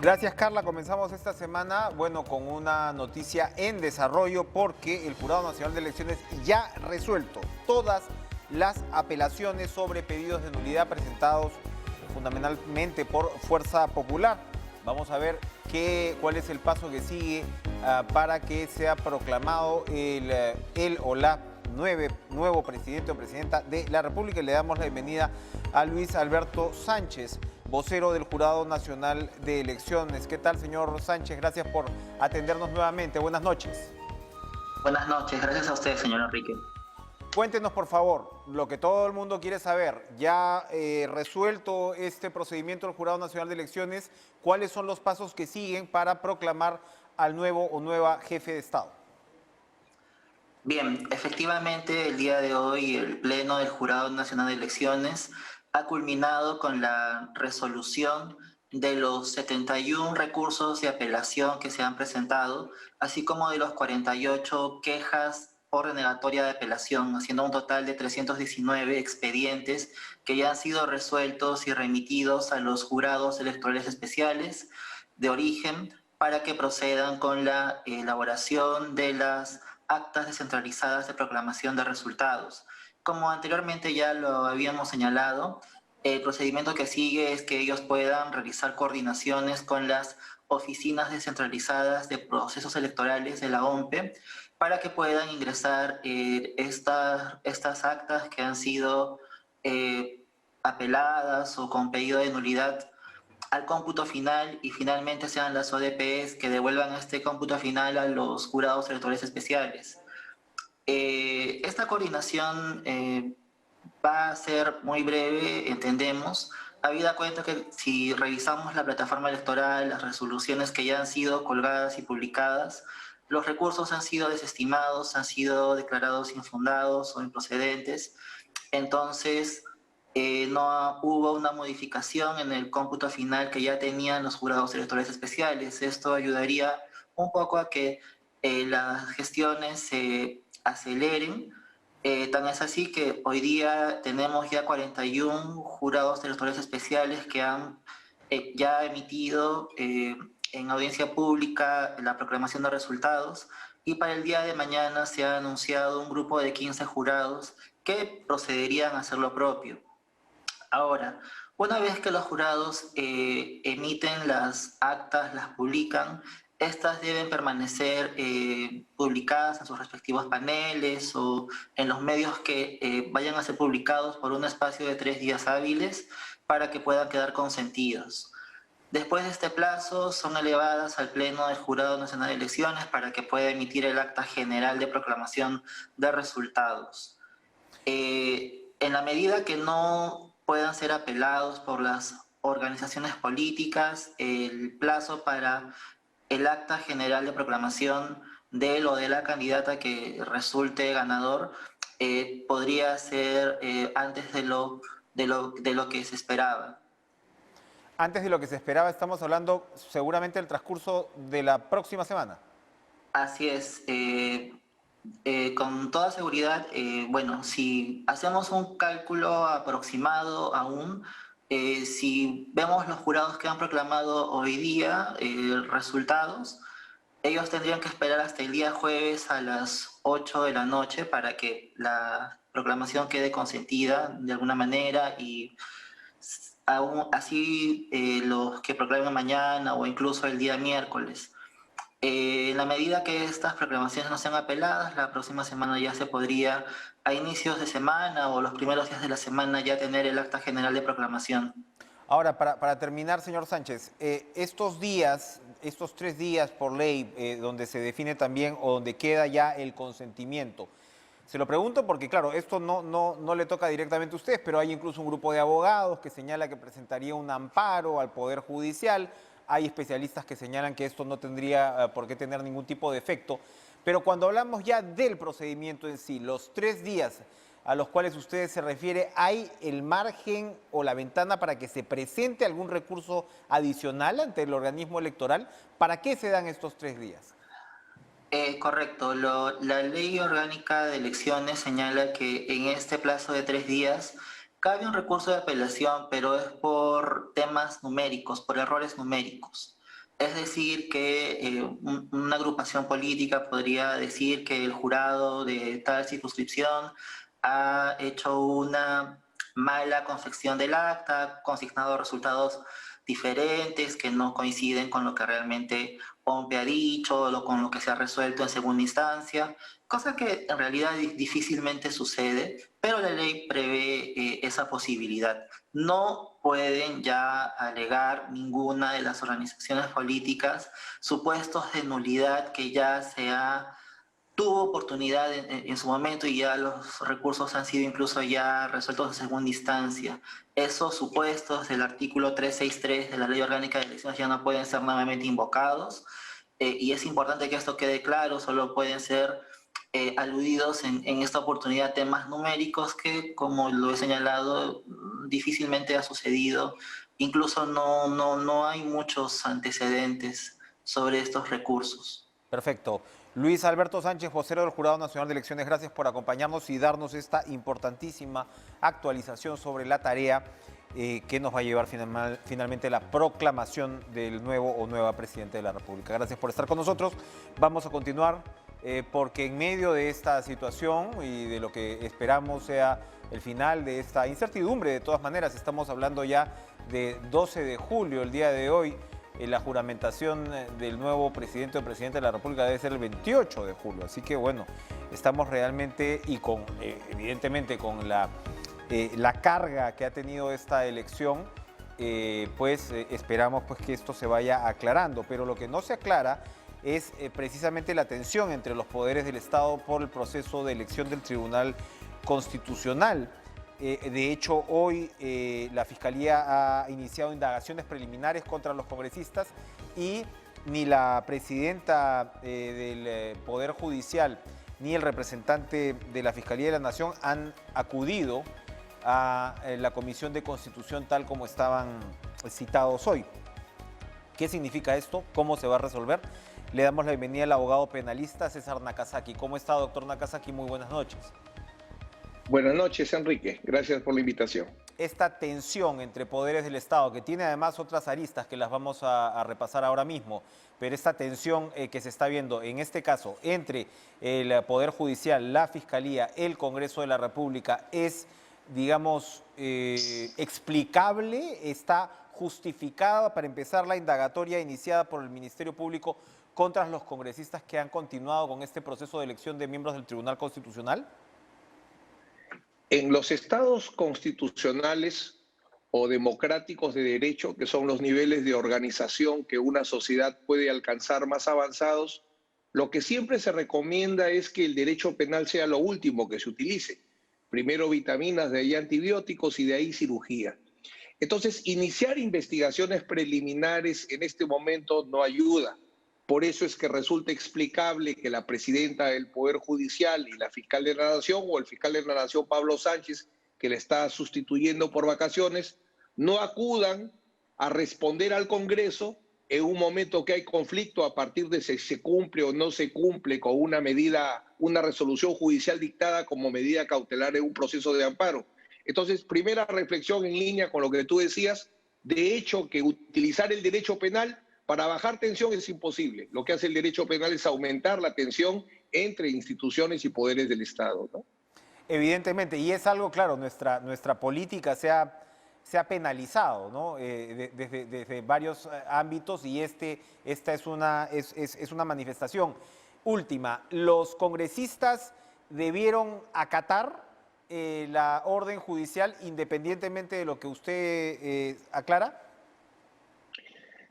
Gracias, Carla. Comenzamos esta semana, bueno, con una noticia en desarrollo porque el Jurado Nacional de Elecciones ya ha resuelto todas las apelaciones sobre pedidos de nulidad presentados fundamentalmente por Fuerza Popular. Vamos a ver cuál es el paso que sigue para que sea proclamado el o la nuevo presidente o presidenta de la República. Y le damos la bienvenida a Luis Alberto Sánchez, vocero del Jurado Nacional de Elecciones. ¿Qué tal, señor Sánchez? Gracias por atendernos nuevamente. Buenas noches. Buenas noches, gracias a usted, señor Enrique. Cuéntenos, por favor, lo que todo el mundo quiere saber. Ya resuelto este procedimiento del Jurado Nacional de Elecciones, ¿cuáles son los pasos que siguen para proclamar al nuevo o nueva jefe de Estado? Bien, efectivamente, el día de hoy el Pleno del Jurado Nacional de Elecciones ha culminado con la resolución de los 71 recursos de apelación que se han presentado, así como de los 48 quejas por denegatoria de apelación, haciendo un total de 319 expedientes que ya han sido resueltos y remitidos a los jurados electorales especiales de origen para que procedan con la elaboración de las actas descentralizadas de proclamación de resultados. Como anteriormente ya lo habíamos señalado, el procedimiento que sigue es que ellos puedan realizar coordinaciones con las oficinas descentralizadas de procesos electorales de la OMPE para que puedan ingresar estas actas que han sido apeladas o con pedido de nulidad al cómputo final y finalmente sean las ODPs que devuelvan este cómputo final a los jurados electorales especiales. Esta coordinación va a ser muy breve, entendemos, habida cuenta que si revisamos la plataforma electoral, las resoluciones que ya han sido colgadas y publicadas, los recursos han sido desestimados, han sido declarados infundados o improcedentes. Entonces, no hubo una modificación en el cómputo final que ya tenían los jurados electorales especiales. Esto ayudaría un poco a que las gestiones se aceleren. Tan es así que hoy día tenemos ya 41 jurados electorales especiales que han ya emitido en audiencia pública la proclamación de resultados, y para el día de mañana se ha anunciado un grupo de 15 jurados que procederían a hacer lo propio. Ahora, una vez que los jurados emiten las actas, las publican, estas deben permanecer publicadas en sus respectivos paneles o en los medios que vayan a ser publicados por un espacio de 3 días hábiles para que puedan quedar consentidos. Después de este plazo, son elevadas al Pleno del Jurado Nacional de Elecciones para que pueda emitir el acta general de proclamación de resultados. En la medida que no puedan ser apelados por las organizaciones políticas, el plazo para el acta general de proclamación de él o de la candidata que resulte ganador podría ser antes de lo que se esperaba. Antes de lo que se esperaba, estamos hablando seguramente del transcurso de la próxima semana. Así es. Con toda seguridad, bueno, si hacemos un cálculo aproximado aún, si vemos los jurados que han proclamado hoy día resultados, ellos tendrían que esperar hasta el día jueves a las 8 de la noche para que la proclamación quede consentida de alguna manera, y aún así los que proclamen mañana o incluso el día miércoles. En la medida que estas proclamaciones no sean apeladas, la próxima semana ya se podría, a inicios de semana o los primeros días de la semana, ya tener el acta general de proclamación. Ahora, para terminar, señor Sánchez, estos días, estos 3 días por ley, donde se define también o donde queda ya el consentimiento, se lo pregunto porque, claro, esto no le toca directamente a ustedes, pero hay incluso un grupo de abogados que señala que presentaría un amparo al Poder Judicial. Hay especialistas que señalan que esto no tendría por qué tener ningún tipo de efecto. Pero cuando hablamos ya del procedimiento en sí, los 3 días a los cuales usted se refiere, ¿hay el margen o la ventana para que se presente algún recurso adicional ante el organismo electoral? ¿Para qué se dan estos 3 días? Correcto. La ley orgánica de elecciones señala que en este plazo de 3 días cabe un recurso de apelación, pero es por temas numéricos, por errores numéricos. Es decir, que una agrupación política podría decir que el jurado de tal circunscripción ha hecho una mala confección del acta, consignado resultados diferentes que no coinciden con lo que realmente Pompe ha dicho o con lo que se ha resuelto en segunda instancia, cosa que en realidad difícilmente sucede, pero la ley prevé esa posibilidad. No pueden ya alegar ninguna de las organizaciones políticas supuestos de nulidad que ya tuvo oportunidad en su momento y ya los recursos han sido incluso ya resueltos en segunda instancia. Esos supuestos del artículo 363 de la Ley Orgánica de Elecciones ya no pueden ser nuevamente invocados, y es importante que esto quede claro. Solo pueden ser aludidos en esta oportunidad temas numéricos que, como lo he señalado, difícilmente ha sucedido. Incluso no hay muchos antecedentes sobre estos recursos. Perfecto. Luis Alberto Sánchez, vocero del Jurado Nacional de Elecciones, gracias por acompañarnos y darnos esta importantísima actualización sobre la tarea que nos va a llevar finalmente la proclamación del nuevo o nueva presidente de la República. Gracias por estar con nosotros. Vamos a continuar porque en medio de esta situación y de lo que esperamos sea el final de esta incertidumbre, de todas maneras, estamos hablando ya de 12 de julio, el día de hoy. La juramentación del nuevo presidente o presidente de la República debe ser el 28 de julio. Así que bueno, estamos realmente y con evidentemente con la carga que ha tenido esta elección, esperamos pues que esto se vaya aclarando. Pero lo que no se aclara es precisamente la tensión entre los poderes del Estado por el proceso de elección del Tribunal Constitucional. De hecho, hoy la Fiscalía ha iniciado indagaciones preliminares contra los congresistas y ni la presidenta del Poder Judicial ni el representante de la Fiscalía de la Nación han acudido a la Comisión de Constitución tal como estaban citados hoy. ¿Qué significa esto? ¿Cómo se va a resolver? Le damos la bienvenida al abogado penalista César Nakazaki. ¿Cómo está, doctor Nakazaki? Muy buenas noches. Buenas noches, Enrique. Gracias por la invitación. Esta tensión entre poderes del Estado, que tiene además otras aristas que las vamos a repasar ahora mismo, pero esta tensión que se está viendo en este caso entre el Poder Judicial, la Fiscalía, el Congreso de la República, es, digamos, explicable, está justificada para empezar la indagatoria iniciada por el Ministerio Público contra los congresistas que han continuado con este proceso de elección de miembros del Tribunal Constitucional. En los estados constitucionales o democráticos de derecho, que son los niveles de organización que una sociedad puede alcanzar más avanzados, lo que siempre se recomienda es que el derecho penal sea lo último que se utilice. Primero vitaminas, de ahí antibióticos y de ahí cirugía. Entonces, iniciar investigaciones preliminares en este momento no ayuda. Por eso es que resulta explicable que la presidenta del Poder Judicial y la fiscal de la Nación, o el fiscal de la Nación, Pablo Sánchez, que le está sustituyendo por vacaciones, no acudan a responder al Congreso en un momento que hay conflicto a partir de si se cumple o no se cumple con una medida, una resolución judicial dictada como medida cautelar en un proceso de amparo. Entonces, primera reflexión en línea con lo que tú decías, de hecho que utilizar el derecho penal para bajar tensión es imposible. Lo que hace el derecho penal es aumentar la tensión entre instituciones y poderes del Estado, ¿no? Evidentemente, y es algo, claro, nuestra política se ha penalizado, ¿no? Desde varios ámbitos, y esta es una manifestación. Última, ¿los congresistas debieron acatar la orden judicial independientemente de lo que usted aclara?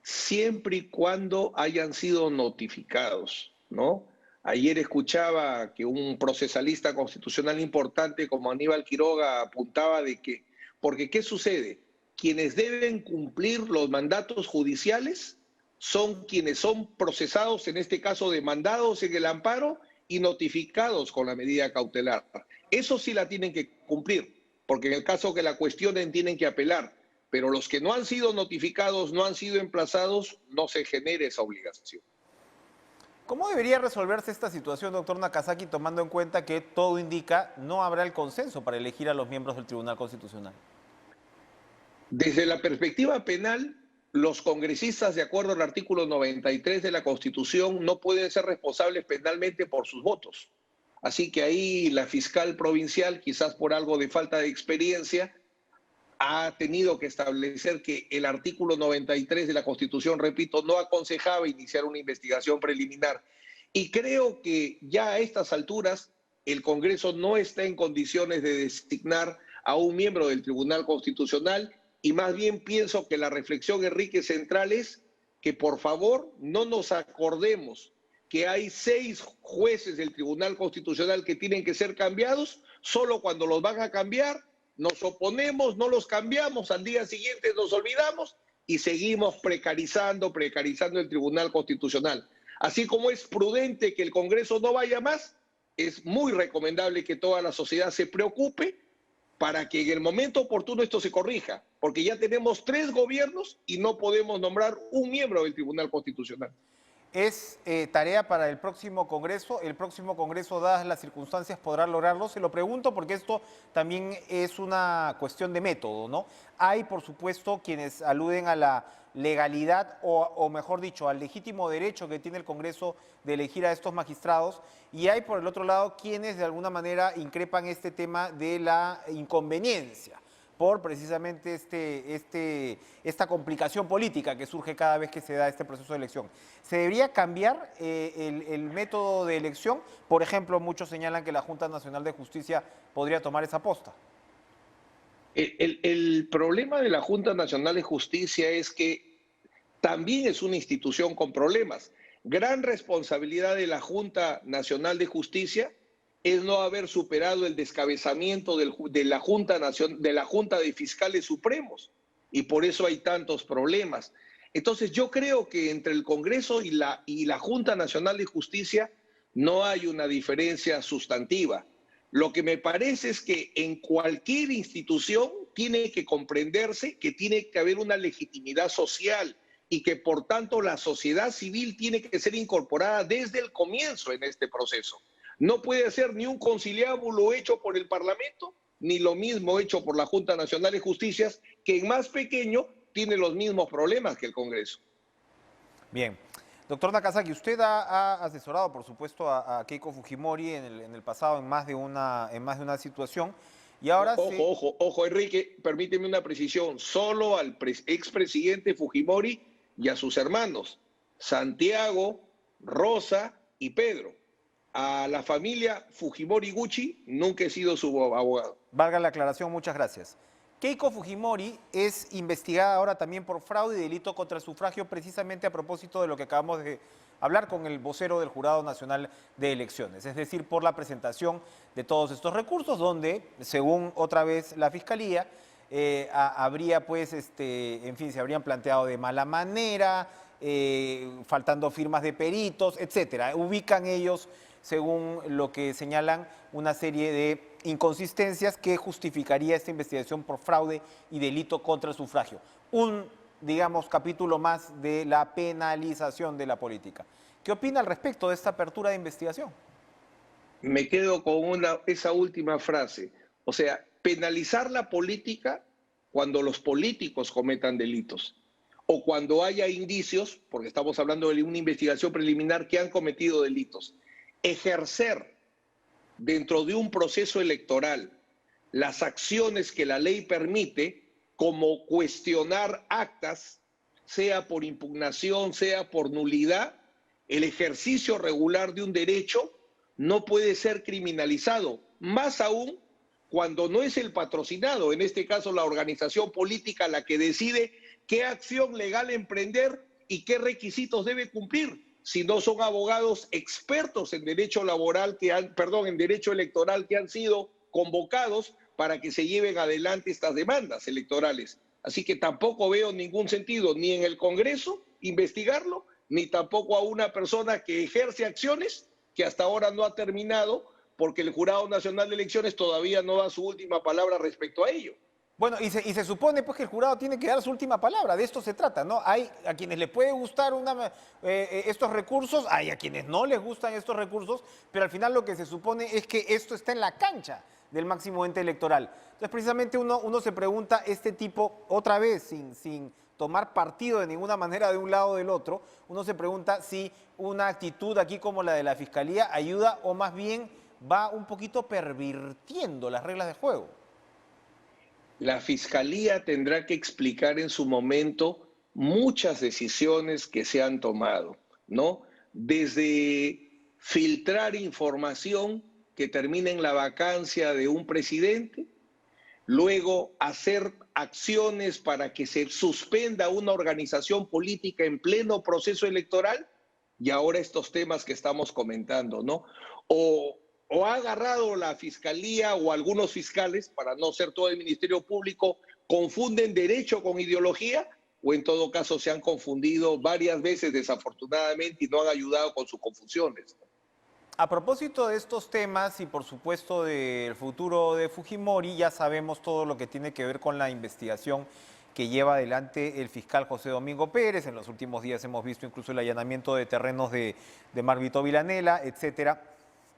Siempre y cuando hayan sido notificados, ¿no? Ayer escuchaba que un procesalista constitucional importante como Aníbal Quiroga apuntaba de que, porque ¿qué sucede? Quienes deben cumplir los mandatos judiciales son quienes son procesados, en este caso demandados en el amparo y notificados con la medida cautelar. Eso sí la tienen que cumplir, porque en el caso que la cuestionen tienen que apelar. Pero los que no han sido notificados, no han sido emplazados, no se genera esa obligación. ¿Cómo debería resolverse esta situación, doctor Nakazaki, tomando en cuenta que todo indica no habrá el consenso para elegir a los miembros del Tribunal Constitucional? Desde la perspectiva penal, los congresistas, de acuerdo al artículo 93 de la Constitución, no pueden ser responsables penalmente por sus votos. Así que ahí la fiscal provincial, quizás por algo de falta de experiencia, ha tenido que establecer que el artículo 93 de la Constitución, repito, no aconsejaba iniciar una investigación preliminar. Y creo que ya a estas alturas el Congreso no está en condiciones de designar a un miembro del Tribunal Constitucional, y más bien pienso que la reflexión, Enrique, central es que por favor no nos acordemos que hay 6 jueces del Tribunal Constitucional que tienen que ser cambiados. Solo cuando los van a cambiar nos oponemos, no los cambiamos, al día siguiente nos olvidamos y seguimos precarizando el Tribunal Constitucional. Así como es prudente que el Congreso no vaya más, es muy recomendable que toda la sociedad se preocupe para que en el momento oportuno esto se corrija, porque ya tenemos 3 gobiernos y no podemos nombrar un miembro del Tribunal Constitucional. Es tarea para el próximo Congreso. El próximo Congreso, dadas las circunstancias, podrá lograrlo. Se lo pregunto porque esto también es una cuestión de método, ¿no? Hay, por supuesto, quienes aluden a la legalidad o mejor dicho, al legítimo derecho que tiene el Congreso de elegir a estos magistrados, y hay, por el otro lado, quienes de alguna manera increpan este tema de la inconveniencia por precisamente esta complicación política que surge cada vez que se da este proceso de elección. ¿Se debería cambiar el método de elección? Por ejemplo, muchos señalan que la Junta Nacional de Justicia podría tomar esa posta. El problema de la Junta Nacional de Justicia es que también es una institución con problemas. Gran responsabilidad de la Junta Nacional de Justicia es no haber superado el descabezamiento de la Junta de Fiscales Supremos, y por eso hay tantos problemas. Entonces yo creo que entre el Congreso y la Junta Nacional de Justicia no hay una diferencia sustantiva. Lo que me parece es que en cualquier institución tiene que comprenderse que tiene que haber una legitimidad social y que por tanto la sociedad civil tiene que ser incorporada desde el comienzo en este proceso. No puede ser ni un conciliábulo hecho por el Parlamento, ni lo mismo hecho por la Junta Nacional de Justicia, que en más pequeño tiene los mismos problemas que el Congreso. Bien. Doctor Nakazaki, usted ha asesorado, por supuesto, a Keiko Fujimori en el pasado en más de una situación. Y ahora Ojo, Enrique, permíteme una precisión. Solo al expresidente Fujimori y a sus hermanos, Santiago, Rosa y Pedro. A la familia Fujimori Gucci nunca he sido su abogado. Valga la aclaración, muchas gracias. Keiko Fujimori es investigada ahora también por fraude y delito contra el sufragio, precisamente a propósito de lo que acabamos de hablar con el vocero del Jurado Nacional de Elecciones, es decir, por la presentación de todos estos recursos, donde, según otra vez la Fiscalía, habría pues, en fin, se habrían planteado de mala manera, faltando firmas de peritos, etcétera. Ubican ellos, según lo que señalan, una serie de inconsistencias que justificaría esta investigación por fraude y delito contra el sufragio. Un, digamos, capítulo más de la penalización de la política. ¿Qué opina al respecto de esta apertura de investigación? Me quedo con esa última frase. O sea, penalizar la política cuando los políticos cometan delitos o cuando haya indicios, porque estamos hablando de una investigación preliminar, que han cometido delitos. Ejercer dentro de un proceso electoral las acciones que la ley permite, como cuestionar actas, sea por impugnación, sea por nulidad, el ejercicio regular de un derecho no puede ser criminalizado, más aún cuando no es el patrocinado, en este caso la organización política, la que decide qué acción legal emprender y qué requisitos debe cumplir, si no son abogados expertos en derecho laboral en derecho electoral que han sido convocados para que se lleven adelante estas demandas electorales. Así que tampoco veo ningún sentido ni en el Congreso investigarlo, ni tampoco a una persona que ejerce acciones que hasta ahora no ha terminado, porque el Jurado Nacional de Elecciones todavía no da su última palabra respecto a ello. Bueno, y se supone pues que el jurado tiene que dar su última palabra, de esto se trata, ¿no? Hay a quienes les puede gustar estos recursos, hay a quienes no les gustan estos recursos, pero al final lo que se supone es que esto está en la cancha del máximo ente electoral. Entonces precisamente uno se pregunta, este tipo, otra vez, sin tomar partido de ninguna manera de un lado o del otro, uno se pregunta si una actitud aquí como la de la Fiscalía ayuda o más bien va un poquito pervirtiendo las reglas de juego. La Fiscalía tendrá que explicar en su momento muchas decisiones que se han tomado, ¿no? Desde filtrar información que termina en la vacancia de un presidente, luego hacer acciones para que se suspenda una organización política en pleno proceso electoral y ahora estos temas que estamos comentando, ¿no? O ha agarrado la Fiscalía o algunos fiscales, para no ser todo el Ministerio Público, confunden derecho con ideología o en todo caso se han confundido varias veces desafortunadamente y no han ayudado con sus confusiones. A propósito de estos temas y por supuesto del futuro de Fujimori, ya sabemos todo lo que tiene que ver con la investigación que lleva adelante el fiscal José Domingo Pérez. En los últimos días hemos visto incluso el allanamiento de terrenos de Marvito Vilanela, etcétera.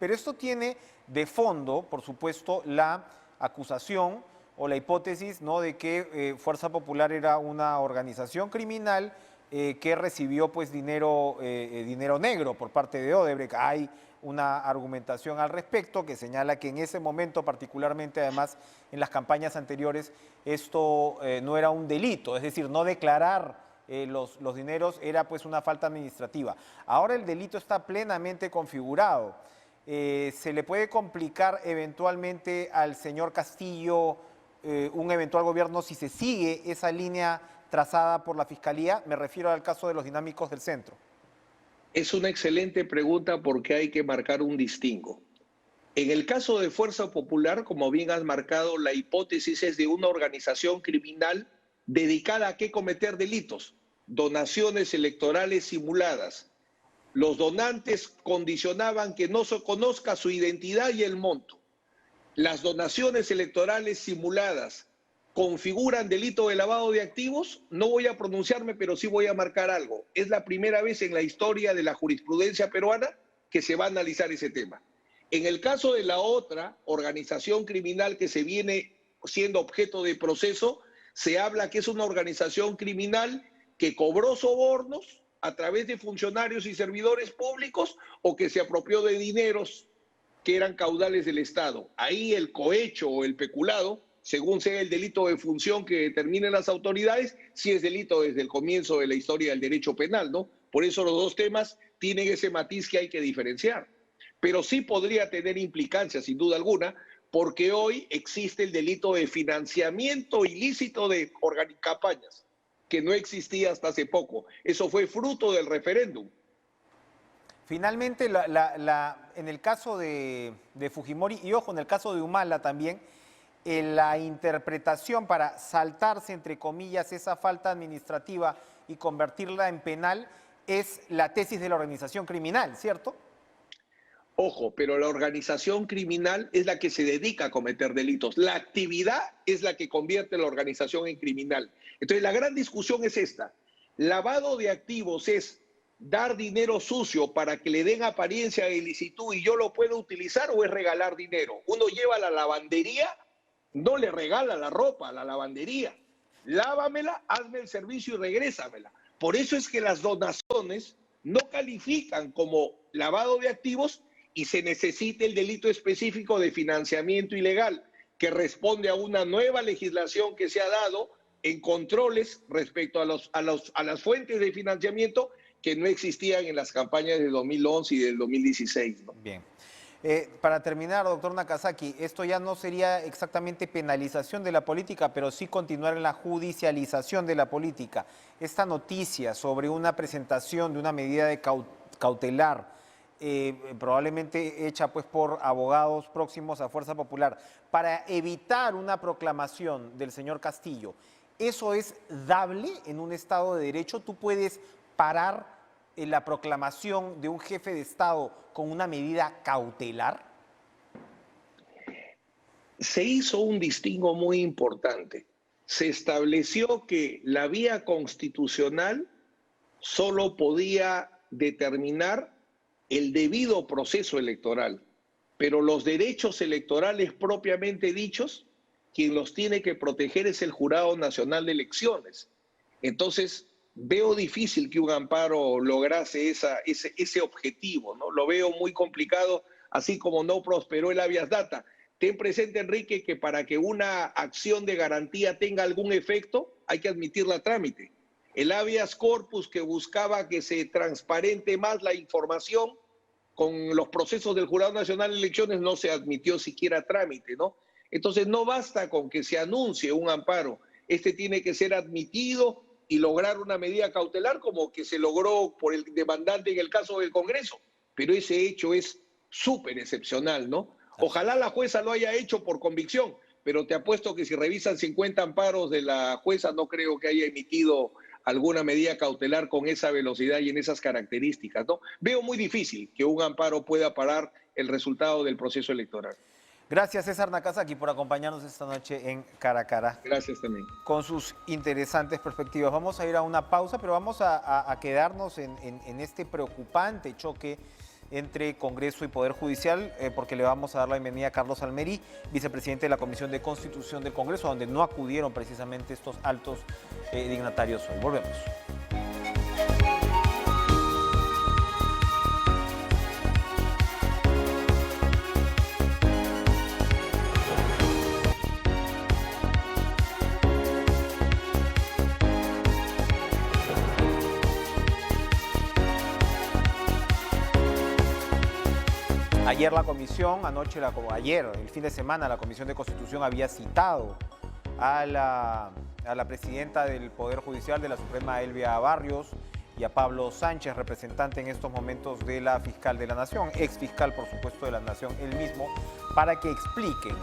Pero esto tiene de fondo, por supuesto, la acusación o la hipótesis, ¿no?, de que Fuerza Popular era una organización criminal que recibió pues dinero negro por parte de Odebrecht. Hay una argumentación al respecto que señala que en ese momento, particularmente además en las campañas anteriores, esto no era un delito, es decir, no declarar los dineros era pues una falta administrativa. Ahora el delito está plenamente configurado. ¿Se le puede complicar eventualmente al señor Castillo un eventual gobierno si se sigue esa línea trazada por la Fiscalía? Me refiero al caso de los dinámicos del centro. Es una excelente pregunta porque hay que marcar un distingo. En el caso de Fuerza Popular, como bien has marcado, la hipótesis es de una organización criminal dedicada a qué cometer delitos, donaciones electorales simuladas. Los donantes condicionaban que no se conozca su identidad y el monto. Las donaciones electorales simuladas configuran delito de lavado de activos. No voy a pronunciarme, pero sí voy a marcar algo. Es la primera vez en la historia de la jurisprudencia peruana que se va a analizar ese tema. En el caso de la otra organización criminal que se viene siendo objeto de proceso, se habla que es una organización criminal que cobró sobornos a través de funcionarios y servidores públicos o que se apropió de dineros que eran caudales del Estado. Ahí el cohecho o el peculado, según sea el delito de función que determinen las autoridades, sí es delito desde el comienzo de la historia del derecho penal, ¿no? Por eso los dos temas tienen ese matiz que hay que diferenciar. Pero sí podría tener implicancias, sin duda alguna, porque hoy existe el delito de financiamiento ilícito de campañas, que no existía hasta hace poco. Eso fue fruto del referéndum. Finalmente, en el caso de Fujimori, y ojo, en el caso de Humala también, la interpretación para saltarse, entre comillas, esa falta administrativa y convertirla en penal es la tesis de la organización criminal, ¿cierto? Ojo, pero la organización criminal es la que se dedica a cometer delitos. La actividad es la que convierte la organización en criminal. Entonces, la gran discusión es esta. Lavado de activos es dar dinero sucio para que le den apariencia de ilicitud y yo lo puedo utilizar, o es regalar dinero. Uno lleva a la lavandería, no le regala la ropa a la lavandería. Lávamela, hazme el servicio y regrésamela. Por eso es que las donaciones no califican como lavado de activos y se necesita el delito específico de financiamiento ilegal, que responde a una nueva legislación que se ha dado en controles respecto a las fuentes de financiamiento que no existían en las campañas de 2011 y del 2016, ¿no? Bien. Para terminar, doctor Nakazaki, esto ya no sería exactamente penalización de la política, pero sí continuar en la judicialización de la política. Esta noticia sobre una presentación de una medida de cautelar, probablemente hecha pues por abogados próximos a Fuerza Popular, para evitar una proclamación del señor Castillo, ¿eso es dable en un Estado de Derecho? ¿Tú puedes parar la proclamación de un jefe de Estado con una medida cautelar? Se hizo un distingo muy importante. Se estableció que la vía constitucional solo podía determinar el debido proceso electoral, pero los derechos electorales propiamente dichos, quien los tiene que proteger es el Jurado Nacional de Elecciones. Entonces, veo difícil que un amparo lograse ese objetivo, ¿no? Lo veo muy complicado, así como no prosperó el habeas data. Ten presente, Enrique, que para que una acción de garantía tenga algún efecto, hay que admitirla a trámite. El habeas corpus que buscaba que se transparente más la información con los procesos del Jurado Nacional de Elecciones no se admitió siquiera a trámite, ¿no? Entonces no basta con que se anuncie un amparo, este tiene que ser admitido y lograr una medida cautelar como que se logró por el demandante en el caso del Congreso, pero ese hecho es súper excepcional, ¿no? Ojalá la jueza lo haya hecho por convicción, pero te apuesto que si revisan 50 amparos de la jueza no creo que haya emitido alguna medida cautelar con esa velocidad y en esas características, ¿no? Veo muy difícil que un amparo pueda parar el resultado del proceso electoral. Gracias, César Nakazaki, por acompañarnos esta noche en Cara a Cara. Gracias también. Con sus interesantes perspectivas. Vamos a ir a una pausa, pero vamos a quedarnos en este preocupante choque entre Congreso y Poder Judicial, porque le vamos a dar la bienvenida a Carlos Almerí, vicepresidente de la Comisión de Constitución del Congreso, donde no acudieron precisamente estos altos dignatarios hoy. Volvemos. Ayer la comisión, ayer, el fin de semana, la Comisión de Constitución había citado a la presidenta del Poder Judicial de la Suprema, Elvia Barrios, y a Pablo Sánchez, representante en estos momentos de la fiscal de la Nación, ex fiscal, por supuesto, de la Nación, él mismo, para que expliquen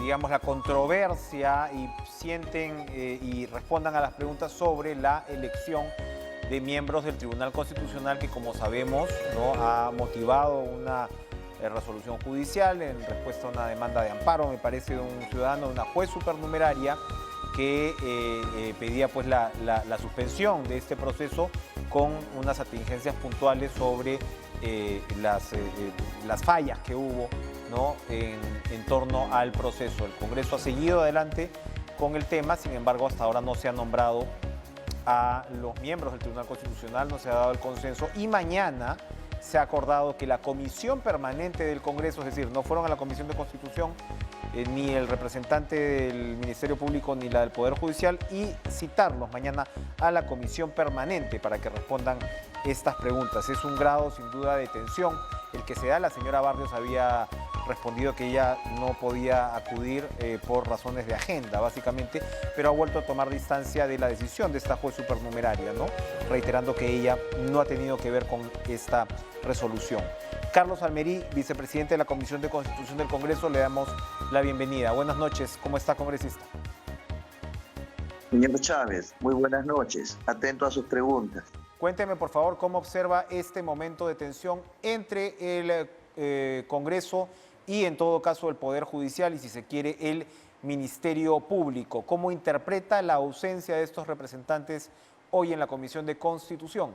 digamos, la controversia y y respondan a las preguntas sobre la elección de miembros del Tribunal Constitucional que, como sabemos, ¿no?, ha motivado una resolución judicial en respuesta a una demanda de amparo, me parece, de un ciudadano, de una juez supernumeraria que pedía pues la suspensión de este proceso con unas atingencias puntuales sobre las fallas que hubo, ¿no?, en torno al proceso. El Congreso ha seguido adelante con el tema, sin embargo, hasta ahora no se ha nombrado a los miembros del Tribunal Constitucional, no se ha dado el consenso, y mañana se ha acordado que la Comisión Permanente del Congreso, es decir, no fueron a la Comisión de Constitución ni el representante del Ministerio Público ni la del Poder Judicial, y citarlos mañana a la Comisión Permanente para que respondan estas preguntas. Es un grado sin duda de tensión el que se da. La señora Barrios había respondido que ella no podía acudir por razones de agenda, básicamente, pero ha vuelto a tomar distancia de la decisión de esta juez supernumeraria, ¿no?, reiterando que ella no ha tenido que ver con esta resolución. Carlos Almerí, vicepresidente de la Comisión de Constitución del Congreso, le damos la bienvenida. Buenas noches, ¿cómo está, congresista? Señor Chávez, muy buenas noches. Atento a sus preguntas. Cuénteme, por favor, cómo observa este momento de tensión entre el Congreso y, en todo caso, el Poder Judicial y, si se quiere, el Ministerio Público. ¿Cómo interpreta la ausencia de estos representantes hoy en la Comisión de Constitución?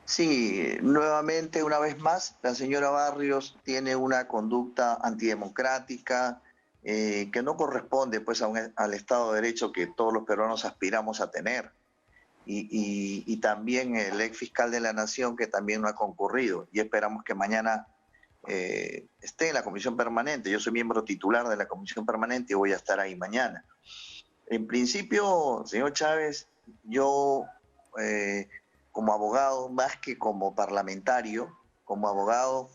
Sí, nuevamente, una vez más, la señora Barrios tiene una conducta antidemocrática que no corresponde pues al Estado de Derecho que todos los peruanos aspiramos a tener. Y también el ex fiscal de la Nación, que también no ha concurrido, y esperamos que mañana esté en la Comisión Permanente. Yo soy miembro titular de la Comisión Permanente y voy a estar ahí mañana. En principio, señor Chávez, yo como abogado, más que como parlamentario, como abogado,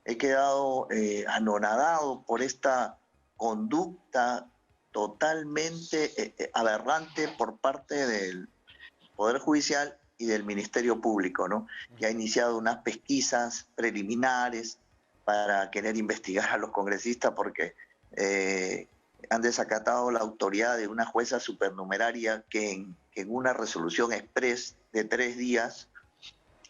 he quedado anonadado por esta conducta totalmente aberrante por parte del Poder Judicial y del Ministerio Público, ¿no?, que ha iniciado unas pesquisas preliminares para querer investigar a los congresistas porque han desacatado la autoridad de una jueza supernumeraria que en una resolución express de 3 días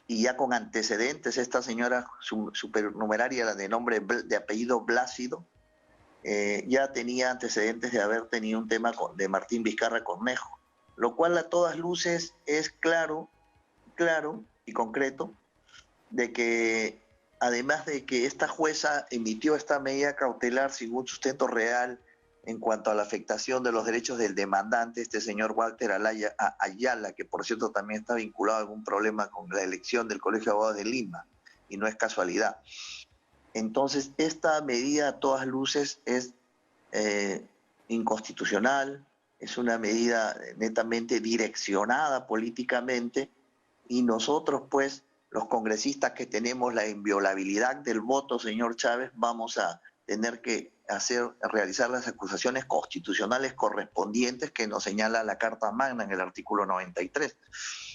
y ya con antecedentes, esta señora supernumeraria, la de apellido Blácido, ya tenía antecedentes de haber tenido un tema de Martín Vizcarra Cornejo, lo cual a todas luces es claro y concreto de que, además de que esta jueza emitió esta medida cautelar sin un sustento real en cuanto a la afectación de los derechos del demandante, este señor Walter Ayala, que por cierto también está vinculado a algún problema con la elección del Colegio de Abogados de Lima, y no es casualidad. Entonces, esta medida a todas luces es inconstitucional, es una medida netamente direccionada políticamente, y nosotros, pues, los congresistas que tenemos la inviolabilidad del voto, señor Chávez, vamos a tener que realizar las acusaciones constitucionales correspondientes que nos señala la Carta Magna en el artículo 93.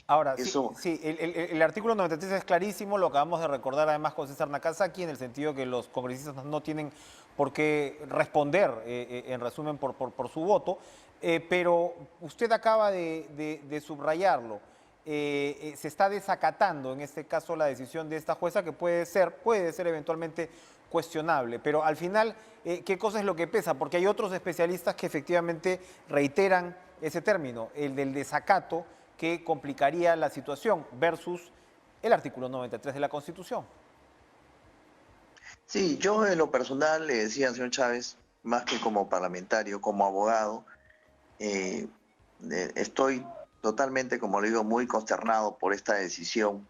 Ahora, Eso, sí, el artículo 93 es clarísimo, lo acabamos de recordar además con César Nakazaki, en el sentido que los congresistas no tienen por qué responder, en resumen, por su voto, pero usted acaba de subrayarlo. Se está desacatando, en este caso, la decisión de esta jueza, que puede ser eventualmente cuestionable, pero al final, ¿qué cosa es lo que pesa? Porque hay otros especialistas que efectivamente reiteran ese término, el del desacato, que complicaría la situación versus el artículo 93 de la Constitución. sí, yo en lo personal le decía al señor Chávez, más que como parlamentario, como abogado, estoy totalmente, como le digo, muy consternado por esta decisión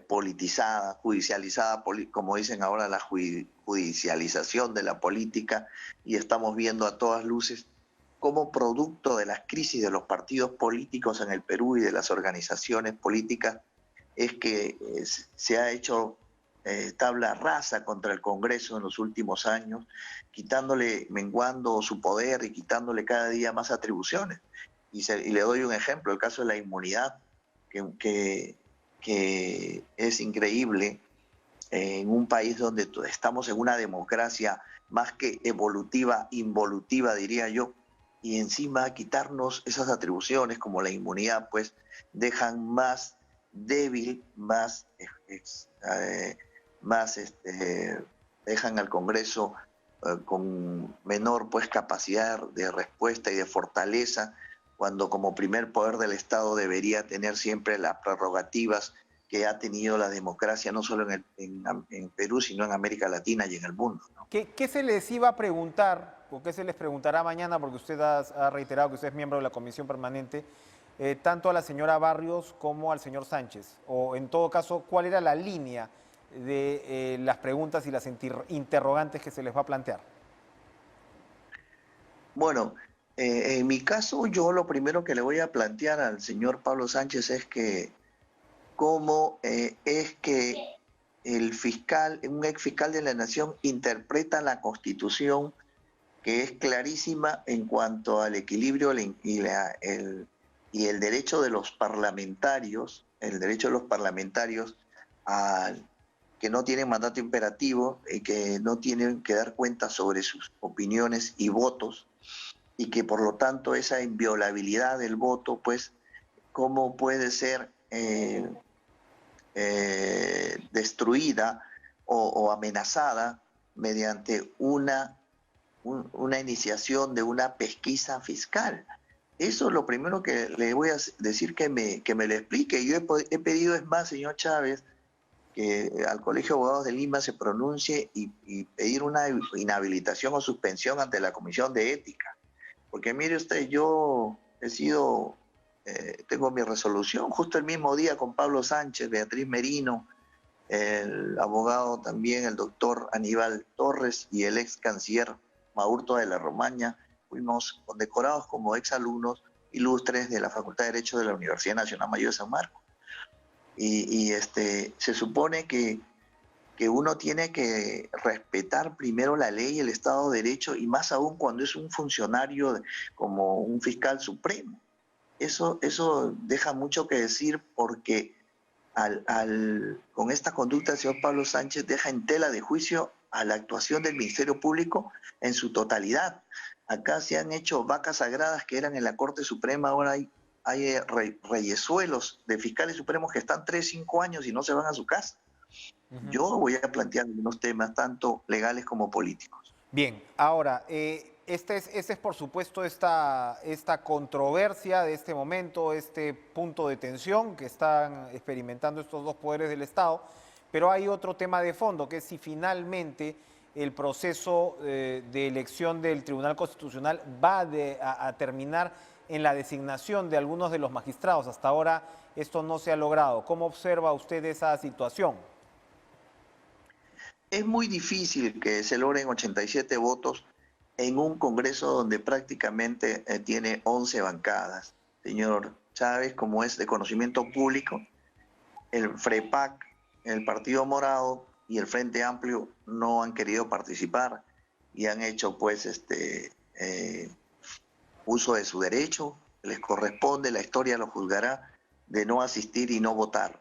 politizada, judicializada, como dicen ahora, la judicialización de la política, y estamos viendo a todas luces cómo producto de las crisis de los partidos políticos en el Perú y de las organizaciones políticas es que se ha hecho tabla rasa contra el Congreso en los últimos años, menguando su poder y quitándole cada día más atribuciones. Y le doy un ejemplo, el caso de la inmunidad, que es increíble en un país donde estamos en una democracia más que evolutiva, involutiva, diría yo, y encima quitarnos esas atribuciones como la inmunidad, pues dejan más débil, dejan al Congreso con menor, pues, capacidad de respuesta y de fortaleza, cuando como primer poder del Estado debería tener siempre las prerrogativas que ha tenido la democracia, no solo en Perú, sino en América Latina y en el mundo, ¿no? ¿Qué se les iba a preguntar o qué se les preguntará mañana? Porque usted ha reiterado que usted es miembro de la Comisión Permanente, tanto a la señora Barrios como al señor Sánchez. O en todo caso, ¿cuál era la línea de las preguntas y las interrogantes que se les va a plantear? Bueno, en mi caso, yo lo primero que le voy a plantear al señor Pablo Sánchez es que cómo es que un ex fiscal de la Nación interpreta la Constitución, que es clarísima en cuanto al equilibrio y el derecho de los parlamentarios, que no tienen mandato imperativo y que no tienen que dar cuenta sobre sus opiniones y votos, y que por lo tanto esa inviolabilidad del voto, pues, ¿cómo puede ser destruida o amenazada mediante una iniciación de una pesquisa fiscal? Eso es lo primero que le voy a decir, que me lo explique. Yo he pedido, es más, señor Chávez, que al Colegio de Abogados de Lima se pronuncie y pedir una inhabilitación o suspensión ante la Comisión de Ética. Porque mire usted, yo tengo mi resolución justo el mismo día con Pablo Sánchez, Beatriz Merino, el abogado también, el doctor Aníbal Torres, y el ex canciller Maurto de la Romaña. Fuimos condecorados como exalumnos ilustres de la Facultad de Derecho de la Universidad Nacional Mayor de San Marcos. Y se supone que uno tiene que respetar primero la ley y el Estado de Derecho, y más aún cuando es un funcionario como un fiscal supremo. Eso deja mucho que decir, porque con esta conducta el señor Pablo Sánchez deja en tela de juicio a la actuación del Ministerio Público en su totalidad. Acá se han hecho vacas sagradas que eran en la Corte Suprema, ahora hay reyesuelos de fiscales supremos que están 3, 5 años y no se van a su casa. Yo voy a plantear unos temas tanto legales como políticos. Bien, ahora, este es por supuesto esta controversia de este momento, este punto de tensión que están experimentando estos dos poderes del Estado, pero hay otro tema de fondo, que es si finalmente el proceso de elección del Tribunal Constitucional va a terminar en la designación de algunos de los magistrados. Hasta ahora esto no se ha logrado. ¿Cómo observa usted esa situación? Es muy difícil que se logren 87 votos en un Congreso donde prácticamente tiene 11 bancadas. Señor Chávez, como es de conocimiento público, el FREPAC, el Partido Morado y el Frente Amplio no han querido participar y han hecho pues uso de su derecho, les corresponde, la historia lo juzgará, de no asistir y no votar.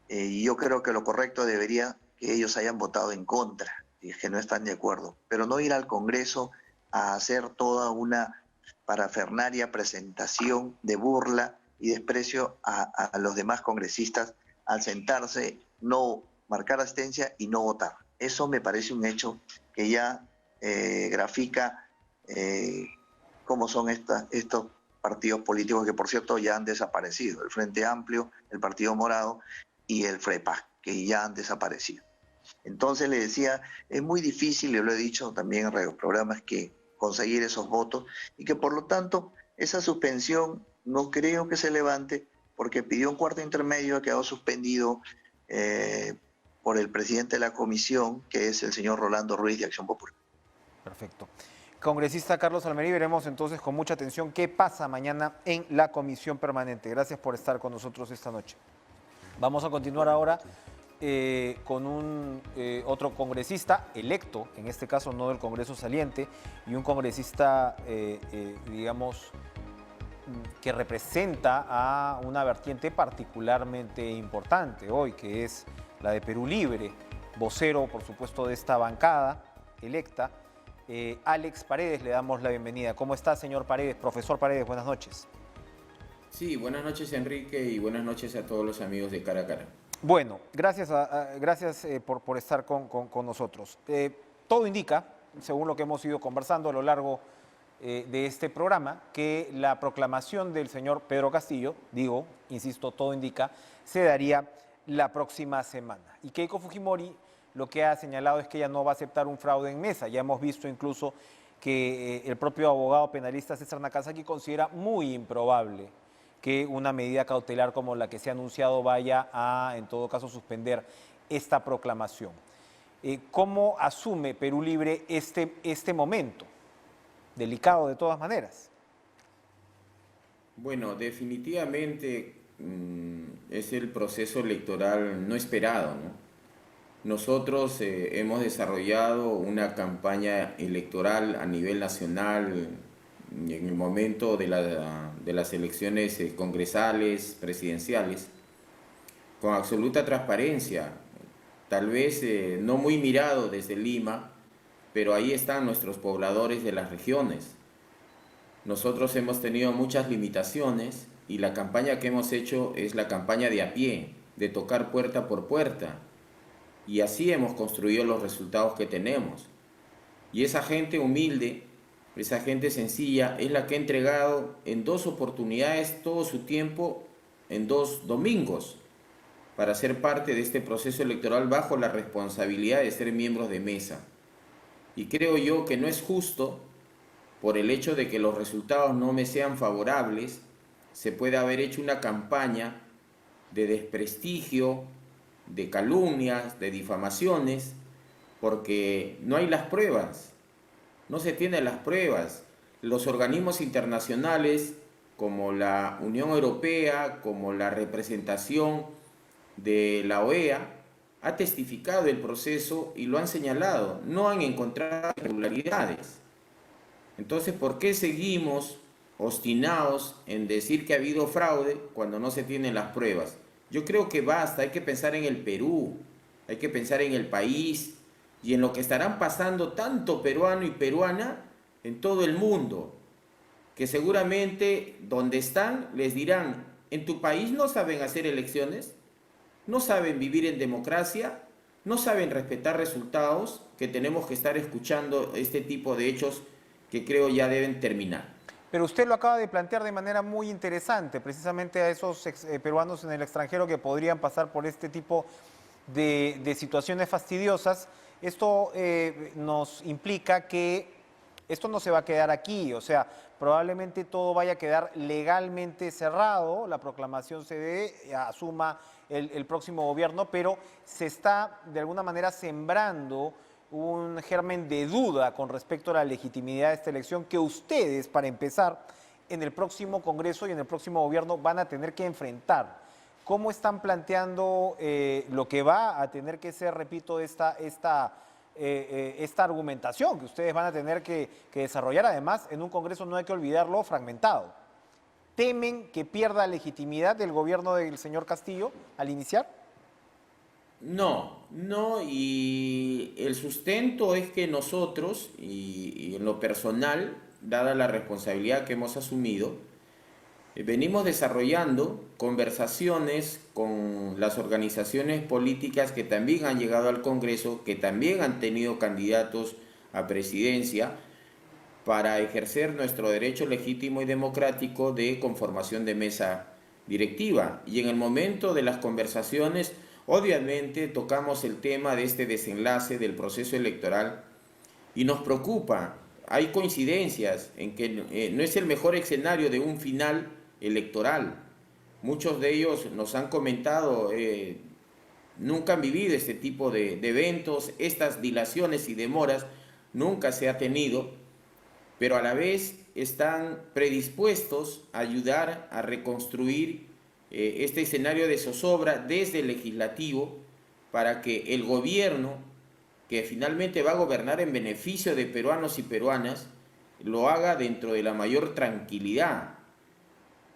Y yo creo que lo correcto debería que ellos hayan votado en contra, si es que no están de acuerdo, pero no ir al Congreso a hacer toda una parafernaria presentación de burla y desprecio a los demás congresistas al sentarse, no marcar asistencia y no votar. Eso me parece un hecho que ya grafica cómo son estos partidos políticos que, por cierto, ya han desaparecido. El Frente Amplio, el Partido Morado y el FREPAC, que ya han desaparecido. Entonces le decía, es muy difícil, yo lo he dicho también en radioprogramas, que conseguir esos votos y que por lo tanto esa suspensión no creo que se levante porque pidió un cuarto intermedio, ha quedado suspendido por el presidente de la comisión, que es el señor Rolando Ruiz de Acción Popular. Perfecto. Congresista Carlos Almerí, veremos entonces con mucha atención qué pasa mañana en la comisión permanente. Gracias por estar con nosotros esta noche. Vamos a continuar ahora con otro congresista electo, en este caso no del Congreso saliente, y un congresista, digamos, que representa a una vertiente particularmente importante hoy, que es la de Perú Libre, vocero, por supuesto, de esta bancada electa. Alex Paredes, le damos la bienvenida. ¿Cómo está, señor Paredes? Profesor Paredes, buenas noches. Sí, buenas noches, Enrique, y buenas noches a todos los amigos de Cara a Cara. Bueno, gracias por estar con nosotros. Todo indica, según lo que hemos ido conversando a lo largo de este programa, que la proclamación del señor Pedro Castillo, insisto, todo indica, se daría la próxima semana. Y Keiko Fujimori lo que ha señalado es que ella no va a aceptar un fraude en mesa. Ya hemos visto incluso que el propio abogado penalista César Nakazaki considera muy improbable que una medida cautelar como la que se ha anunciado vaya a, en todo caso, suspender esta proclamación. ¿Cómo asume Perú Libre este momento? Delicado de todas maneras. Bueno, definitivamente es el proceso electoral no esperado, ¿no? Nosotros hemos desarrollado una campaña electoral a nivel nacional en el momento de las elecciones congresales, presidenciales, con absoluta transparencia, tal vez no muy mirado desde Lima, pero ahí están nuestros pobladores de las regiones. Nosotros hemos tenido muchas limitaciones y la campaña que hemos hecho es la campaña de a pie, de tocar puerta por puerta, y así hemos construido los resultados que tenemos. Y esa gente humilde, esa gente sencilla, es la que ha entregado en 2 oportunidades todo su tiempo, en 2 domingos, para ser parte de este proceso electoral bajo la responsabilidad de ser miembros de mesa. Y creo yo que no es justo, por el hecho de que los resultados no me sean favorables, se puede haber hecho una campaña de desprestigio, de calumnias, de difamaciones, porque no hay las pruebas. No se tienen las pruebas. Los organismos internacionales, como la Unión Europea, como la representación de la OEA, ha testificado el proceso y lo han señalado. No han encontrado irregularidades. Entonces, ¿por qué seguimos obstinados en decir que ha habido fraude cuando no se tienen las pruebas? Yo creo que basta, hay que pensar en el Perú, hay que pensar en el país, y en lo que estarán pasando tanto peruano y peruana en todo el mundo, que seguramente donde están les dirán, ¿en tu país no saben hacer elecciones? ¿No saben vivir en democracia? ¿No saben respetar resultados? Que tenemos que estar escuchando este tipo de hechos que creo ya deben terminar. Pero usted lo acaba de plantear de manera muy interesante, precisamente a esos peruanos en el extranjero que podrían pasar por este tipo de situaciones fastidiosas. esto nos implica que esto no se va a quedar aquí, o sea, probablemente todo vaya a quedar legalmente cerrado, la proclamación se dé, asuma el próximo gobierno, pero se está de alguna manera sembrando un germen de duda con respecto a la legitimidad de esta elección que ustedes, para empezar, en el próximo Congreso y en el próximo gobierno van a tener que enfrentar. ¿Cómo están planteando lo que va a tener que ser, repito, esta argumentación que ustedes van a tener que desarrollar? Además, en un Congreso, no hay que olvidarlo, fragmentado. ¿Temen que pierda legitimidad del gobierno del señor Castillo al iniciar? No, y el sustento es que nosotros, y en lo personal, dada la responsabilidad que hemos asumido, venimos desarrollando conversaciones con las organizaciones políticas que también han llegado al Congreso, que también han tenido candidatos a presidencia, para ejercer nuestro derecho legítimo y democrático de conformación de mesa directiva. Y en el momento de las conversaciones, obviamente tocamos el tema de este desenlace del proceso electoral y nos preocupa. Hay coincidencias en que no es el mejor escenario de un final electoral. Muchos de ellos nos han comentado, nunca han vivido este tipo de eventos, estas dilaciones y demoras nunca se ha tenido, pero a la vez están predispuestos a ayudar a reconstruir este escenario de zozobra desde el legislativo para que el gobierno, que finalmente va a gobernar en beneficio de peruanos y peruanas, lo haga dentro de la mayor tranquilidad.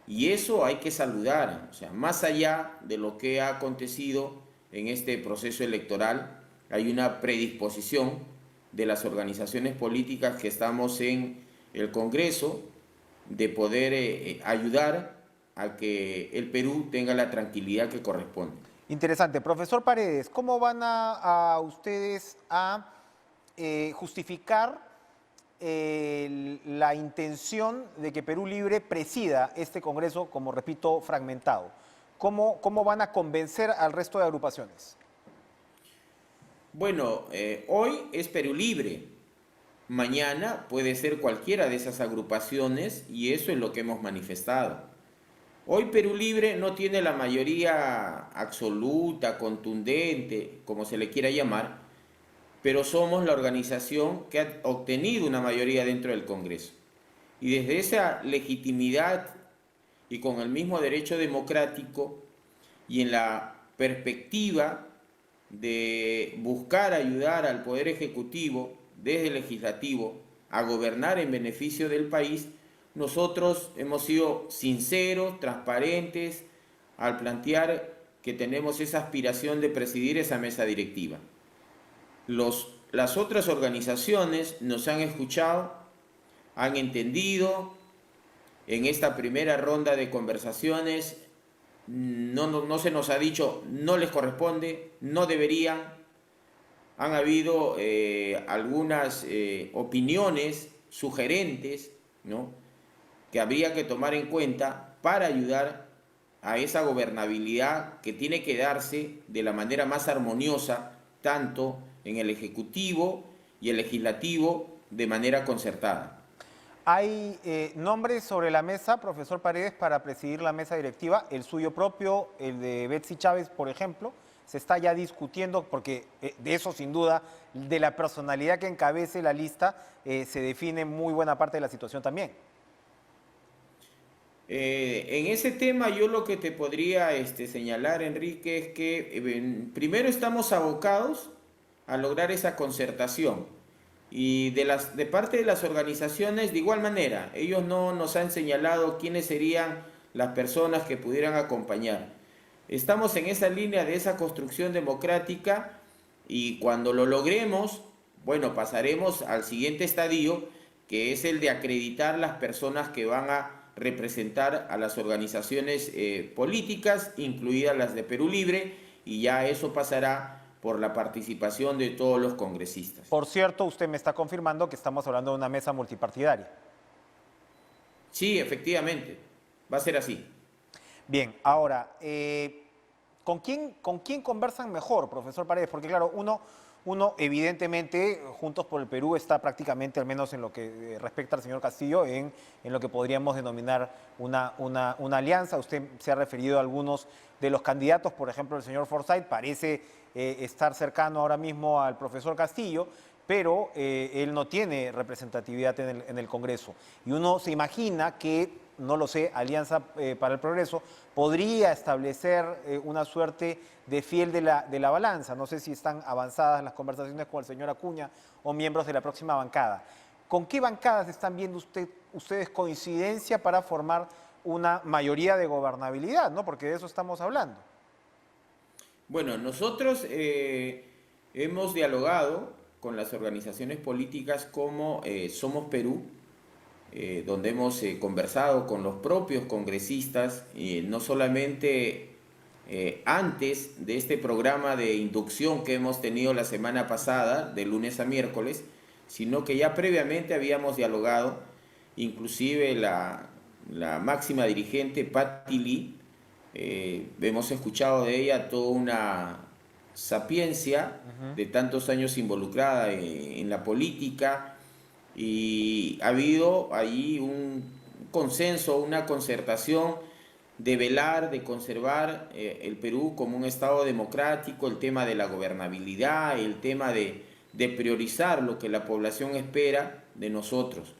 Y eso hay que saludar, o sea, más allá de lo que ha acontecido en este proceso electoral, hay una predisposición de las organizaciones políticas que estamos en el Congreso de poder ayudar a que el Perú tenga la tranquilidad que corresponde. Interesante. Profesor Paredes, ¿cómo van a ustedes a justificar la intención de que Perú Libre presida este Congreso, como repito, fragmentado? ¿Cómo van a convencer al resto de agrupaciones? Bueno, hoy es Perú Libre, mañana puede ser cualquiera de esas agrupaciones y eso es lo que hemos manifestado. Hoy Perú Libre no tiene la mayoría absoluta, contundente, como se le quiera llamar, pero somos la organización que ha obtenido una mayoría dentro del Congreso. Y desde esa legitimidad y con el mismo derecho democrático y en la perspectiva de buscar ayudar al Poder Ejecutivo desde el Legislativo a gobernar en beneficio del país, nosotros hemos sido sinceros, transparentes, al plantear que tenemos esa aspiración de presidir esa mesa directiva. Las otras organizaciones nos han escuchado, han entendido. En esta primera ronda de conversaciones no se nos ha dicho no les corresponde, no deberían. Han habido algunas opiniones sugerentes, ¿no?, que habría que tomar en cuenta para ayudar a esa gobernabilidad que tiene que darse de la manera más armoniosa, tanto en el Ejecutivo y el Legislativo, de manera concertada. ¿Hay nombres sobre la mesa, profesor Paredes, para presidir la mesa directiva? El suyo propio, el de Betsy Chávez, por ejemplo, se está ya discutiendo, porque de eso sin duda, de la personalidad que encabece la lista, se define muy buena parte de la situación también. En ese tema yo lo que te podría señalar, Enrique, es que primero estamos abocados a lograr esa concertación y de parte de las organizaciones de igual manera. Ellos no nos han señalado quiénes serían las personas que pudieran acompañar. Estamos en esa línea de esa construcción democrática y cuando lo logremos, bueno, pasaremos al siguiente estadio, que es el de acreditar las personas que van a representar a las organizaciones políticas, incluidas las de Perú Libre, y ya eso pasará por la participación de todos los congresistas. Por cierto, usted me está confirmando que estamos hablando de una mesa multipartidaria. Sí, efectivamente, va a ser así. Bien, ahora, ¿con quién conversan mejor, profesor Paredes? Porque claro, uno Uno, evidentemente, Juntos por el Perú está prácticamente, al menos en lo que respecta al señor Castillo, en lo que podríamos denominar una alianza. Usted se ha referido a algunos de los candidatos, por ejemplo, el señor Forsyth parece estar cercano ahora mismo al profesor Castillo, pero él no tiene representatividad en el Congreso. Y uno se imagina que, no lo sé, Alianza para el Progreso podría establecer una suerte de fiel de la balanza. No sé si están avanzadas las conversaciones con el señor Acuña o miembros de la próxima bancada. ¿Con qué bancadas están viendo ustedes coincidencia para formar una mayoría de gobernabilidad, ¿no? Porque de eso estamos hablando. Bueno, nosotros hemos dialogado con las organizaciones políticas como Somos Perú, donde hemos conversado con los propios congresistas, no solamente antes de este programa de inducción que hemos tenido la semana pasada, de lunes a miércoles, sino que ya previamente habíamos dialogado, inclusive la máxima dirigente Patty Lee, hemos escuchado de ella toda una sapiencia de tantos años involucrada en la política, y ha habido ahí un consenso, una concertación de velar, de conservar el Perú como un Estado democrático, el tema de la gobernabilidad, el tema de priorizar lo que la población espera de nosotros.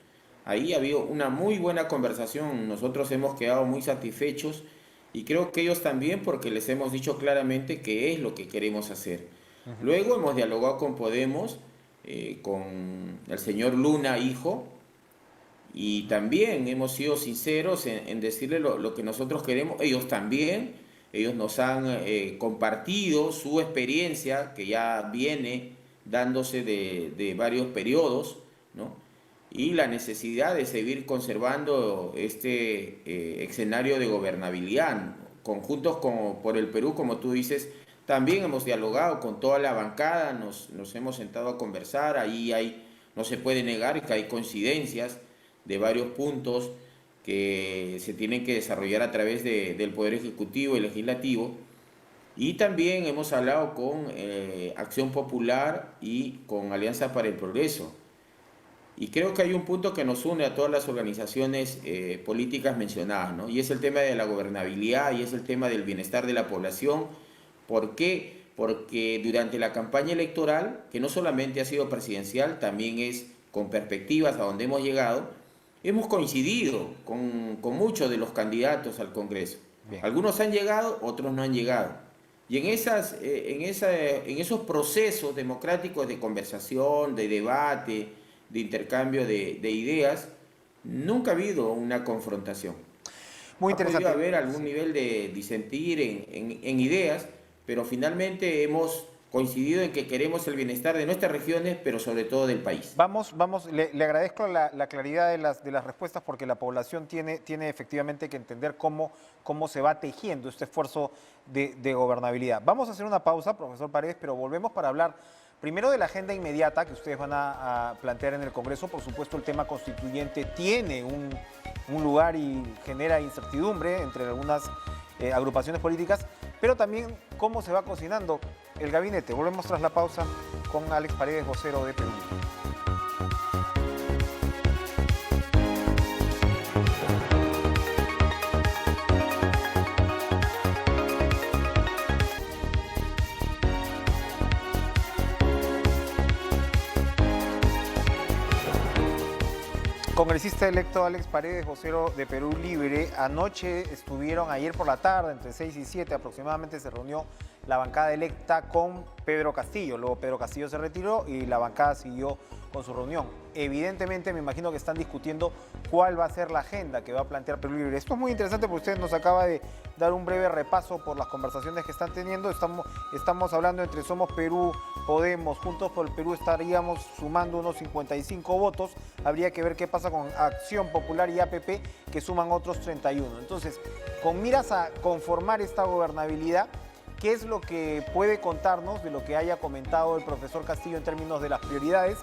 Ahí ha habido una muy buena conversación, nosotros hemos quedado muy satisfechos y creo que ellos también, porque les hemos dicho claramente qué es lo que queremos hacer. Luego hemos dialogado con Podemos, con el señor Luna, hijo, y también hemos sido sinceros en decirle lo que nosotros queremos. Ellos también, ellos nos han compartido su experiencia, que ya viene dándose de varios periodos, ¿no? Y la necesidad de seguir conservando este escenario de gobernabilidad. Conjuntos como por el Perú, como tú dices, también hemos dialogado con toda la bancada, nos hemos sentado a conversar, ahí no se puede negar que hay coincidencias de varios puntos que se tienen que desarrollar a través del Poder Ejecutivo y Legislativo. Y también hemos hablado con Acción Popular y con Alianza para el Progreso. Y creo que hay un punto que nos une a todas las organizaciones políticas mencionadas, ¿no? Y es el tema de la gobernabilidad y es el tema del bienestar de la población. ¿Por qué? Porque durante la campaña electoral, que no solamente ha sido presidencial, también es con perspectivas a donde hemos llegado, hemos coincidido con muchos de los candidatos al Congreso. Bien. Algunos han llegado, otros no han llegado. Y en esos procesos democráticos de conversación, de debate, de intercambio de ideas, nunca ha habido una confrontación. Muy interesante. Ha podido haber algún nivel de disentir en ideas, pero finalmente hemos coincidido en que queremos el bienestar de nuestras regiones, pero sobre todo del país. Le agradezco la claridad de las respuestas, porque la población tiene efectivamente que entender cómo se va tejiendo este esfuerzo de gobernabilidad. Vamos a hacer una pausa, profesor Paredes, pero volvemos para hablar primero de la agenda inmediata que ustedes van a plantear en el Congreso. Por supuesto, el tema constituyente tiene un lugar y genera incertidumbre entre algunas agrupaciones políticas, pero también cómo se va cocinando el gabinete. Volvemos tras la pausa con Alex Paredes, vocero de Perú. Congresista electo Alex Paredes, vocero de Perú Libre. Ayer por la tarde, entre 6 y 7 aproximadamente, se reunió la bancada electa con Pedro Castillo. Luego Pedro Castillo se retiró y la bancada siguió con su reunión. Evidentemente, me imagino que están discutiendo cuál va a ser la agenda que va a plantear Perú Libre. Esto es muy interesante porque usted nos acaba de dar un breve repaso por las conversaciones que están teniendo. Estamos hablando entre Somos Perú, Podemos, Juntos por el Perú, estaríamos sumando unos 55 votos. Habría que ver qué pasa con Acción Popular y APP, que suman otros 31. Entonces, con miras a conformar esta gobernabilidad, ¿qué es lo que puede contarnos de lo que haya comentado el profesor Castillo en términos de las prioridades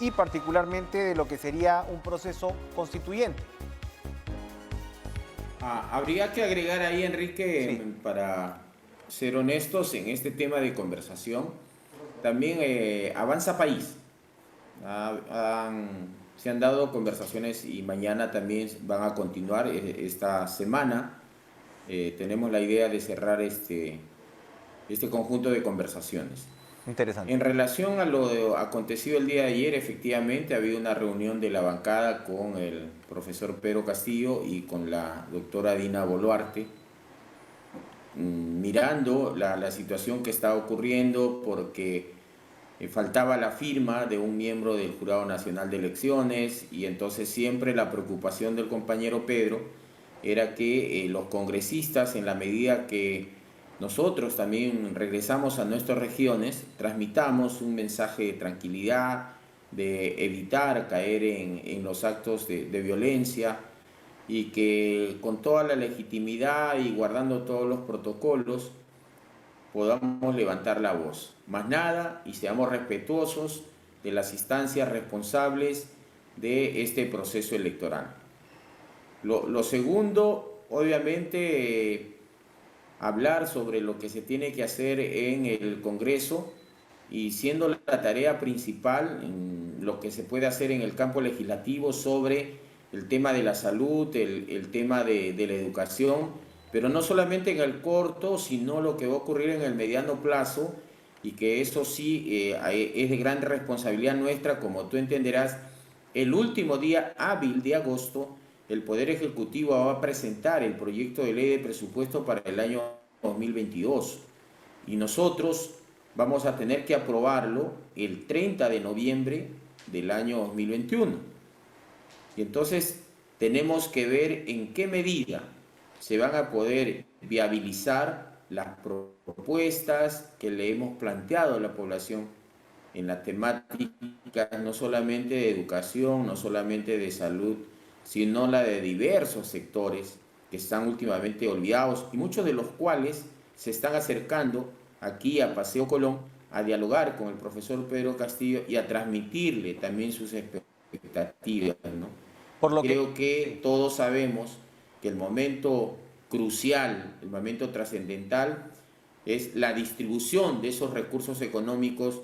y particularmente de lo que sería un proceso constituyente? Habría que agregar ahí, Enrique, sí, para ser honestos en este tema de conversación, también Avanza País. Se han dado conversaciones y mañana también van a continuar esta semana. Tenemos la idea de cerrar este conjunto de conversaciones. Interesante. En relación a lo acontecido el día de ayer, efectivamente ha habido una reunión de la bancada con el profesor Pedro Castillo y con la doctora Dina Boluarte, mirando la situación que está ocurriendo, porque faltaba la firma de un miembro del Jurado Nacional de Elecciones, y entonces siempre la preocupación del compañero Pedro era que los congresistas, en la medida que nosotros también regresamos a nuestras regiones, transmitamos un mensaje de tranquilidad, de evitar caer en los actos de violencia, y que con toda la legitimidad y guardando todos los protocolos podamos levantar la voz. Más nada, y seamos respetuosos de las instancias responsables de este proceso electoral. Lo segundo, obviamente, hablar sobre lo que se tiene que hacer en el Congreso, y siendo la tarea principal en lo que se puede hacer en el campo legislativo sobre el tema de la salud, el tema de la educación, pero no solamente en el corto, sino lo que va a ocurrir en el mediano plazo, y que eso sí es de gran responsabilidad nuestra. Como tú entenderás, el último día hábil de agosto, el Poder Ejecutivo va a presentar el proyecto de ley de presupuesto para el año 2022, y nosotros vamos a tener que aprobarlo el 30 de noviembre del año 2021. Y entonces tenemos que ver en qué medida se van a poder viabilizar las propuestas que le hemos planteado a la población en la temática no solamente de educación, no solamente de salud, sino la de diversos sectores que están últimamente olvidados, y muchos de los cuales se están acercando aquí a Paseo Colón a dialogar con el profesor Pedro Castillo y a transmitirle también sus expectativas, ¿no? Por lo Creo que todos sabemos que el momento crucial, el momento trascendental, es la distribución de esos recursos económicos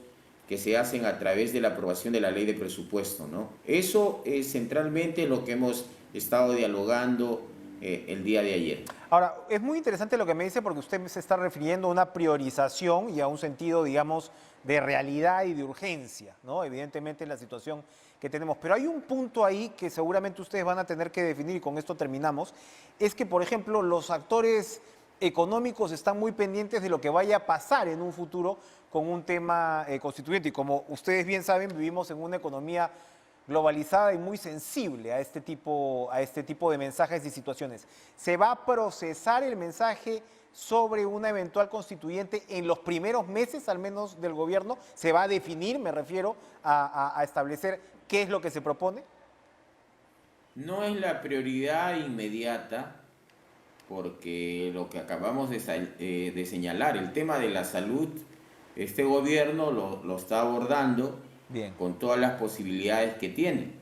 que se hacen a través de la aprobación de la ley de presupuesto, ¿no? Eso es centralmente lo que hemos estado dialogando el día de ayer. Ahora, es muy interesante lo que me dice, porque usted se está refiriendo a una priorización y a un sentido, digamos, de realidad y de urgencia, ¿no? Evidentemente en la situación que tenemos. Pero hay un punto ahí que seguramente ustedes van a tener que definir, y con esto terminamos, es que, por ejemplo, los actores económicos están muy pendientes de lo que vaya a pasar en un futuro con un tema constituyente. Y como ustedes bien saben, vivimos en una economía globalizada y muy sensible a este tipo de mensajes y situaciones. ¿Se va a procesar el mensaje sobre una eventual constituyente en los primeros meses, al menos, del gobierno? ¿Se va a definir, me refiero, a establecer qué es lo que se propone? No es la prioridad inmediata, porque lo que acabamos de señalar, el tema de la salud, este gobierno lo está abordando Bien. con todas las posibilidades que tiene.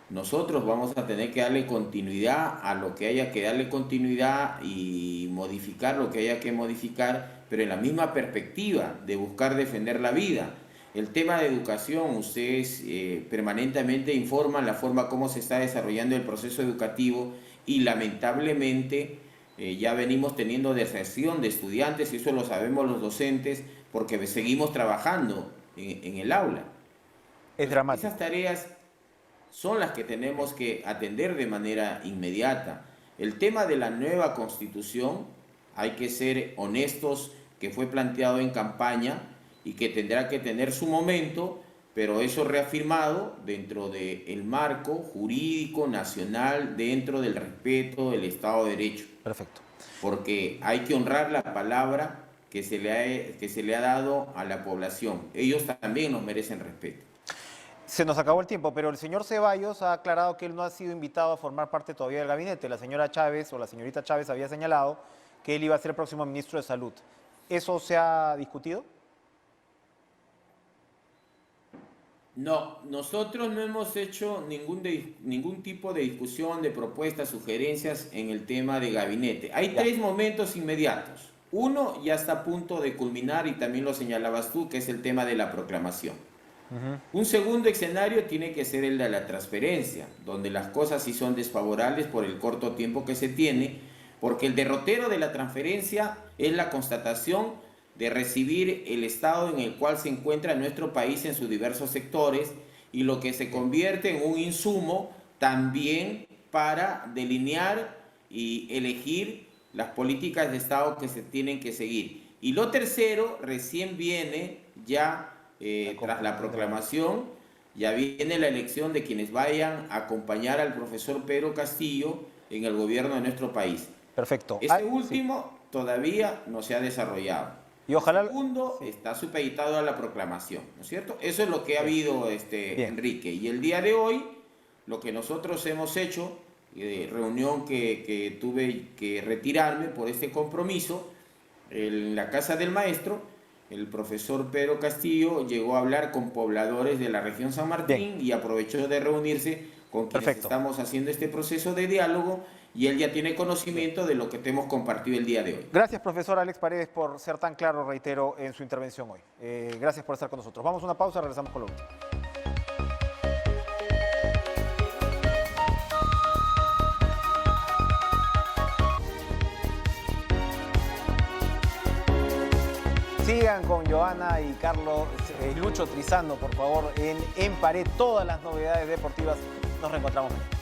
Nosotros vamos a tener que darle continuidad a lo que haya que darle continuidad y modificar lo que haya que modificar, pero en la misma perspectiva de buscar defender la vida. El tema de educación, ustedes permanentemente informan la forma como se está desarrollando el proceso educativo, y lamentablemente ya venimos teniendo deserción de estudiantes, y eso lo sabemos los docentes, porque seguimos trabajando en el aula. Es dramático. Esas tareas son las que tenemos que atender de manera inmediata. El tema de la nueva Constitución, hay que ser honestos, que fue planteado en campaña y que tendrá que tener su momento, pero eso reafirmado dentro del marco jurídico nacional, dentro del respeto del Estado de Derecho. Perfecto. Porque hay que honrar la palabra que se le ha dado a la población. Ellos también nos merecen respeto. Se nos acabó el tiempo, pero el señor Ceballos ha aclarado que él no ha sido invitado a formar parte todavía del gabinete. La señora Chávez, o la señorita Chávez, había señalado que él iba a ser el próximo ministro de Salud. ¿Eso se ha discutido? No, nosotros no hemos hecho ningún tipo de discusión, de propuestas, sugerencias en el tema de gabinete. Hay tres momentos inmediatos. Uno ya está a punto de culminar y también lo señalabas tú, que es el tema de la proclamación. Un segundo escenario tiene que ser el de la transferencia, donde las cosas sí son desfavorables por el corto tiempo que se tiene, porque el derrotero de la transferencia es la constatación de recibir el estado en el cual se encuentra nuestro país en sus diversos sectores y lo que se convierte en un insumo también para delinear y elegir las políticas de Estado que se tienen que seguir. Y lo tercero recién viene ya tras la proclamación, ya viene la elección de quienes vayan a acompañar al profesor Pedro Castillo en el gobierno de nuestro país. Perfecto. Este último todavía no se ha desarrollado. Y ojalá... El segundo está supeditado a la proclamación, ¿no es cierto? Eso es lo que ha habido, Enrique. Y el día de hoy, lo que nosotros hemos hecho, reunión que tuve que retirarme por este compromiso, en la casa del maestro, el profesor Pedro Castillo llegó a hablar con pobladores de la región San Martín y aprovechó de reunirse con quienes estamos haciendo este proceso de diálogo y él ya tiene conocimiento de lo que te hemos compartido el día de hoy. Gracias, profesor Alex Paredes, por ser tan claro, reitero, en su intervención hoy. Gracias por estar con nosotros. Vamos a una pausa, regresamos con lo último. Sigan con Joana y Carlos, Lucho Trizano, por favor, en Pared, todas las novedades deportivas. Nos reencontramos mañana.